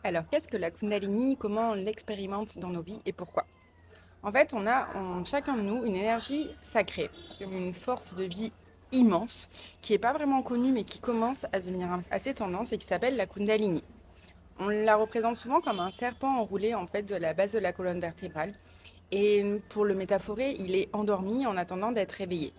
Alors, qu'est-ce que la Kundalini? Comment on l'expérimente dans nos vies et pourquoi? En fait, on a en chacun de nous une énergie sacrée, une force de vie immense, qui n'est pas vraiment connue, mais qui commence à devenir assez tendance et qui s'appelle la Kundalini. On la représente souvent comme un serpent enroulé en fait de la base de la colonne vertébrale. Et pour le métaphorer, il est endormi en attendant d'être réveillé.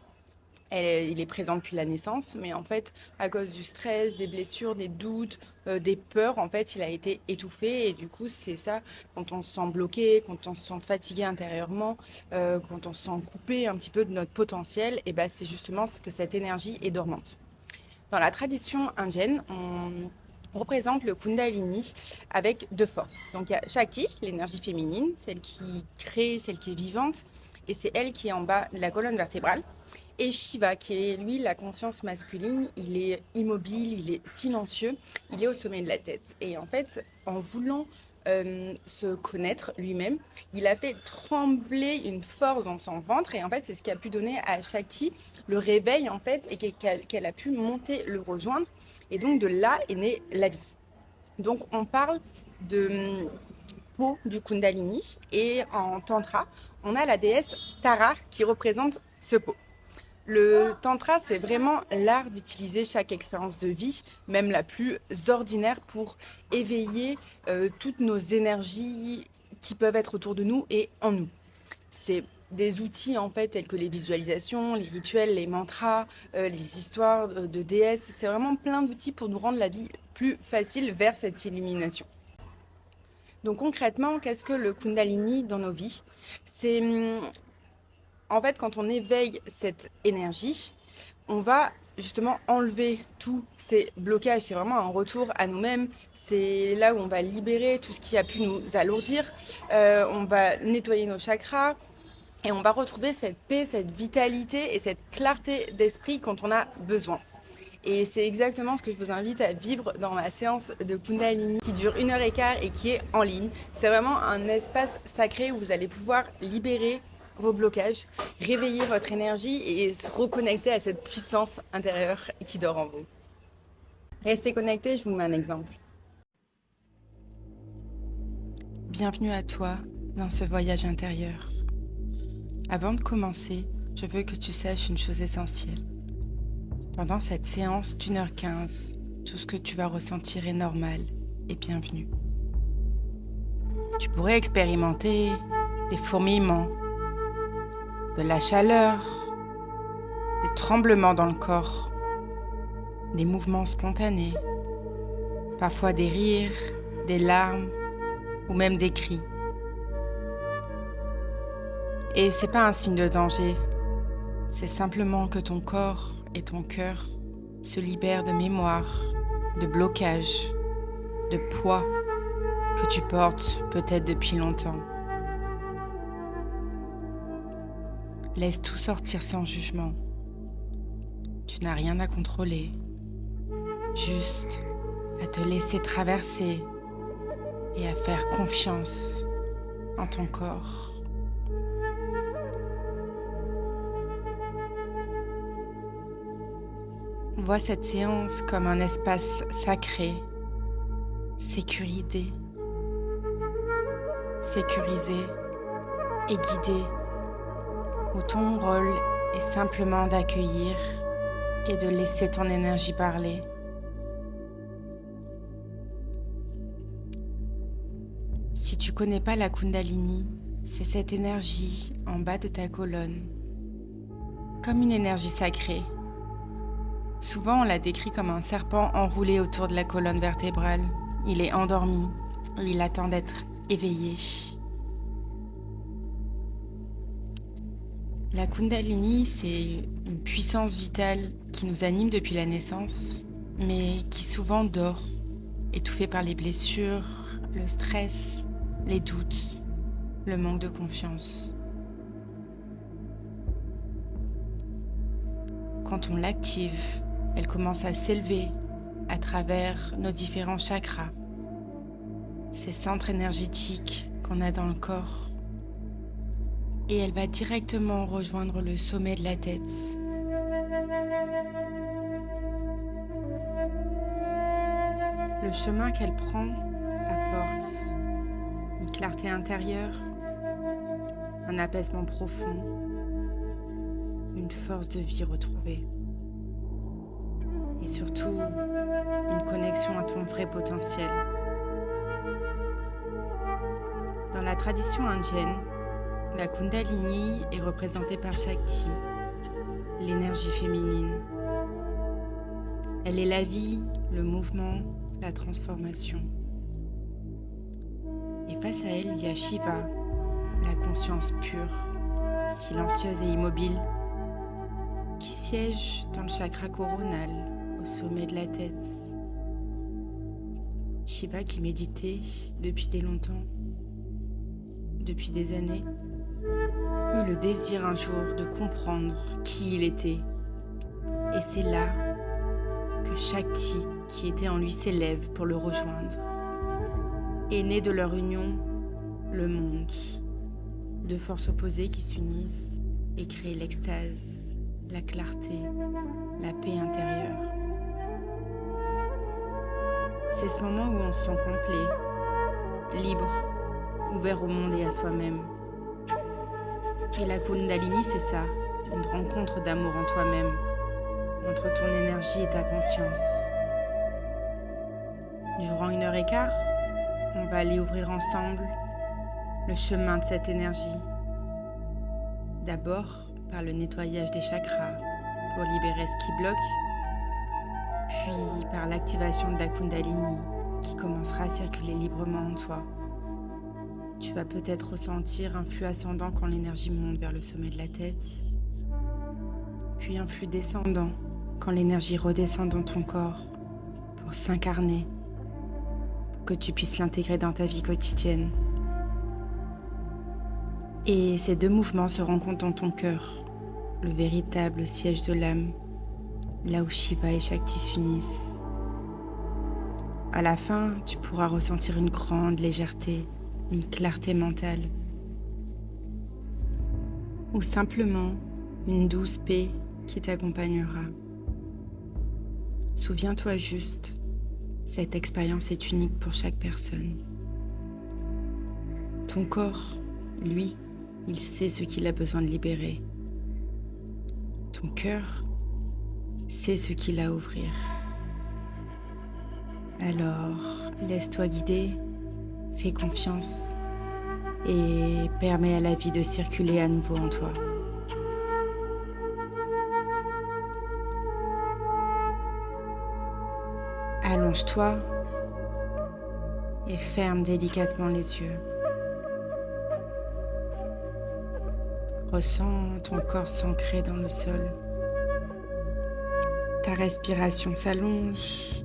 Il est présent depuis la naissance, mais en fait, à cause du stress, des blessures, des doutes, des peurs, en fait, il a été étouffé. Et du coup, c'est ça, quand on se sent bloqué, quand on se sent fatigué intérieurement, quand on se sent coupé un petit peu de notre potentiel, et ben, c'est justement ce que cette énergie est dormante. Dans la tradition indienne, on représente le Kundalini avec deux forces. Donc il y a Shakti, l'énergie féminine, celle qui crée, celle qui est vivante, et c'est elle qui est en bas de la colonne vertébrale. Et Shiva, qui est lui la conscience masculine, il est immobile, il est silencieux, il est au sommet de la tête. Et en fait, en voulant se connaître lui-même, il a fait trembler une force dans son ventre. Et en fait, c'est ce qui a pu donner à Shakti le réveil, en fait, et qu'elle a pu monter, le rejoindre. Et donc, de là est née la vie. Donc, on parle de peau du Kundalini. Et en Tantra, on a la déesse Tara qui représente ce pot. Le tantra, c'est vraiment l'art d'utiliser chaque expérience de vie, même la plus ordinaire, pour éveiller toutes nos énergies qui peuvent être autour de nous et en nous. C'est des outils en fait tels que les visualisations, les rituels, les mantras, les histoires de déesses. C'est vraiment plein d'outils pour nous rendre la vie plus facile vers cette illumination. Donc concrètement, qu'est-ce que le Kundalini dans nos vies? C'est en fait, quand on éveille cette énergie, on va justement enlever tous ces blocages. C'est vraiment un retour à nous-mêmes. C'est là où on va libérer tout ce qui a pu nous alourdir. On va nettoyer nos chakras. Et on va retrouver cette paix, cette vitalité et cette clarté d'esprit quand on a besoin. Et c'est exactement ce que je vous invite à vivre dans ma séance de Kundalini qui dure 1 h 15 et qui est en ligne. C'est vraiment un espace sacré où vous allez pouvoir libérer vos blocages, réveiller votre énergie et se reconnecter à cette puissance intérieure qui dort en vous. Restez connectés, je vous mets un exemple. Bienvenue à toi dans ce voyage intérieur. Avant de commencer, je veux que tu saches une chose essentielle. Pendant cette séance d'1 h 15, tout ce que tu vas ressentir est normal et bienvenu. Tu pourrais expérimenter des fourmillements, de la chaleur, des tremblements dans le corps, des mouvements spontanés, parfois des rires, des larmes ou même des cris. Et c'est pas un signe de danger, c'est simplement que ton corps et ton cœur se libèrent de mémoire, de blocage, de poids que tu portes peut-être depuis longtemps. Laisse tout sortir sans jugement. Tu n'as rien à contrôler, juste à te laisser traverser et à faire confiance en ton corps. Vois cette séance comme un espace sacré, sécurisé et guidé, où ton rôle est simplement d'accueillir et de laisser ton énergie parler. Si tu connais pas la Kundalini, c'est cette énergie en bas de ta colonne, comme une énergie sacrée. Souvent, on la décrit comme un serpent enroulé autour de la colonne vertébrale. Il est endormi, il attend d'être éveillé. La Kundalini, c'est une puissance vitale qui nous anime depuis la naissance, mais qui souvent dort, étouffée par les blessures, le stress, les doutes, le manque de confiance. Quand on l'active, elle commence à s'élever à travers nos différents chakras, ces centres énergétiques qu'on a dans le corps. Et elle va directement rejoindre le sommet de la tête. Le chemin qu'elle prend forte, une clarté intérieure, un apaisement profond, une force de vie retrouvée et surtout une connexion à ton vrai potentiel. Dans la tradition indienne, la Kundalini est représentée par Shakti, l'énergie féminine. Elle est la vie, le mouvement, la transformation. Et face à elle, il y a Shiva, la conscience pure, silencieuse et immobile, qui siège dans le chakra coronal, au sommet de la tête. Shiva qui méditait depuis longtemps, depuis des années, eut le désir un jour de comprendre qui il était. Et c'est là que Shakti, qui était en lui, s'élève pour le rejoindre. Et né de leur union, le monde, deux forces opposées qui s'unissent et créent l'extase, la clarté, la paix intérieure. C'est ce moment où on se sent complet, libre, ouvert au monde et à soi-même. Et la Kundalini, c'est ça, une rencontre d'amour en toi-même, entre ton énergie et ta conscience. Durant 1h15, on va aller ouvrir ensemble le chemin de cette énergie. D'abord par le nettoyage des chakras pour libérer ce qui bloque, puis par l'activation de la Kundalini qui commencera à circuler librement en toi. Tu vas peut-être ressentir un flux ascendant quand l'énergie monte vers le sommet de la tête, puis un flux descendant quand l'énergie redescend dans ton corps pour s'incarner, pour que tu puisses l'intégrer dans ta vie quotidienne. Et ces deux mouvements se rencontrent dans ton cœur, le véritable siège de l'âme, là où Shiva et Shakti s'unissent. À la fin, tu pourras ressentir une grande légèreté, une clarté mentale, ou simplement une douce paix qui t'accompagnera. Souviens-toi juste, cette expérience est unique pour chaque personne. Ton corps, lui, il sait ce qu'il a besoin de libérer. Ton cœur sait ce qu'il a à ouvrir. Alors, laisse-toi guider, fais confiance et permets à la vie de circuler à nouveau en toi. Allonge-toi et ferme délicatement les yeux. Ressens ton corps s'ancrer dans le sol. Ta respiration s'allonge.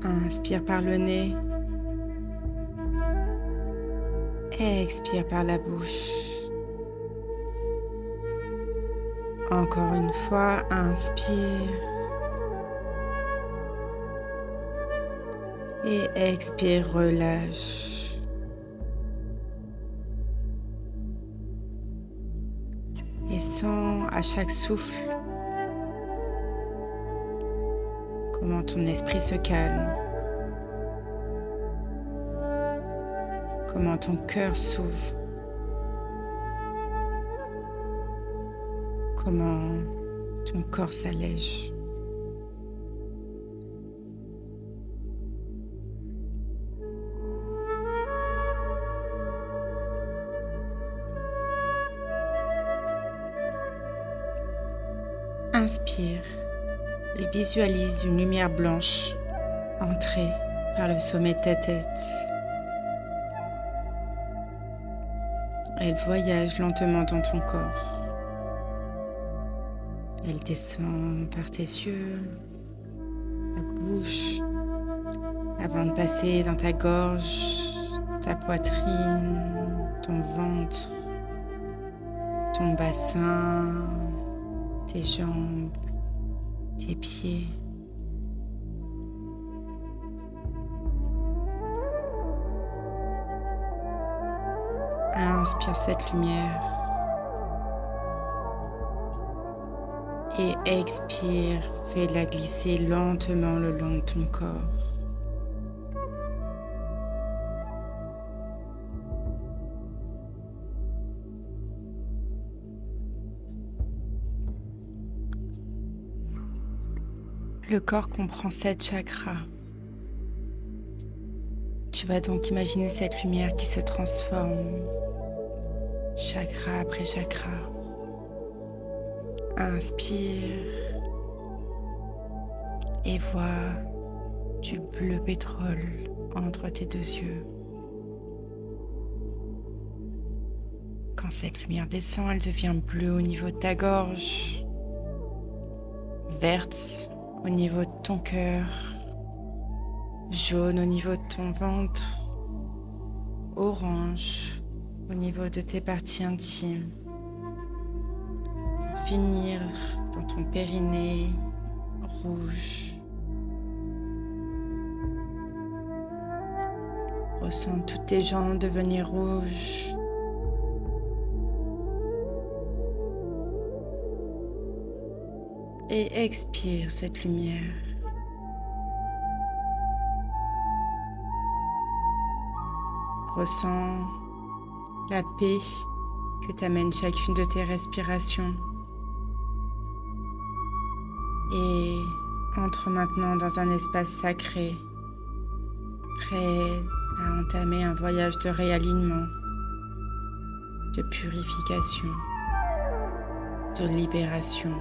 Inspire par le nez. Expire par la bouche. Encore une fois, inspire. Et expire, relâche. Et sens à chaque souffle comment ton esprit se calme, comment ton cœur s'ouvre, comment ton corps s'allège. Inspire et visualise une lumière blanche entrer par le sommet de ta tête. Elle voyage lentement dans ton corps. Elle descend par tes yeux, ta bouche, avant de passer dans ta gorge, ta poitrine, ton ventre, ton bassin, tes jambes, tes pieds. Inspire cette lumière et expire, fais-la glisser lentement le long de ton corps. Le corps comprend 7 chakras. Tu vas donc imaginer cette lumière qui se transforme, chakra après chakra. Inspire et vois du bleu pétrole entre tes 2 yeux. Quand cette lumière descend, elle devient bleue au niveau de ta gorge, verte au niveau de ton cœur, jaune au niveau de ton ventre, orange au niveau de tes parties intimes. Pour finir dans ton périnée, rouge. Ressens toutes tes jambes devenir rouges. Et expire cette lumière. Ressens la paix que t'amène chacune de tes respirations. Et entre maintenant dans un espace sacré, prêt à entamer un voyage de réalignement, de purification, de libération.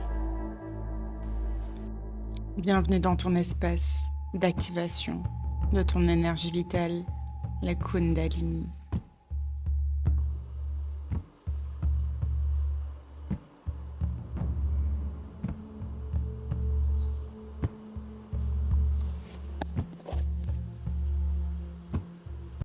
Bienvenue dans ton espace d'activation de ton énergie vitale, la Kundalini.